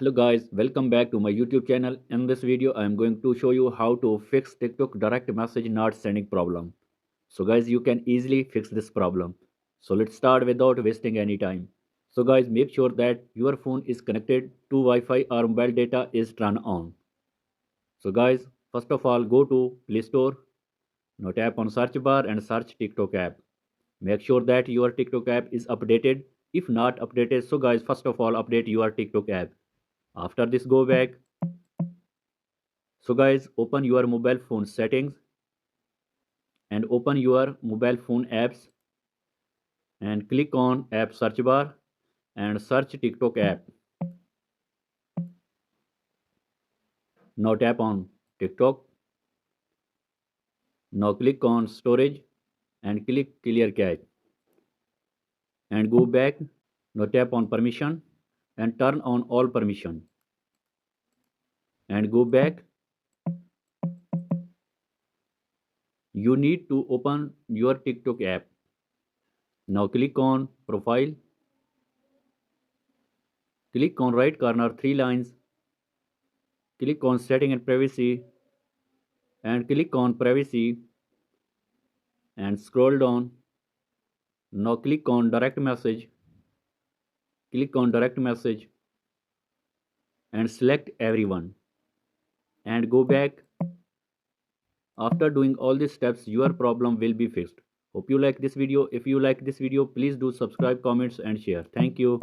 Hello guys, welcome back to my YouTube channel. In this video, I am going to show you how to fix TikTok direct message not sending problem. So guys, you can easily fix this problem. So let's start without wasting any time. So guys, make sure that your phone is connected to Wi-Fi or mobile data is turned on. So guys, first of all, go to Play Store. Now tap on search bar and search TikTok app. Make sure that your TikTok app is updated. If not updated, so guys, first of all, update your TikTok app. After this, go back. So guys, open your mobile phone settings and open your mobile phone apps and click on app search bar and search TikTok app. Now tap on TikTok. Now click on storage and click clear cache and go back. Now tap on permission and turn on all permission and go back. You need to open your TikTok app. Now click on profile. Click on right corner three lines. Click on setting and privacy and click on privacy and scroll down. Now click on direct message. Click on direct message and select everyone and go back. After doing all these steps, your problem will be fixed. Hope you like this video. If you like this video, please do subscribe, comments and share. Thank you.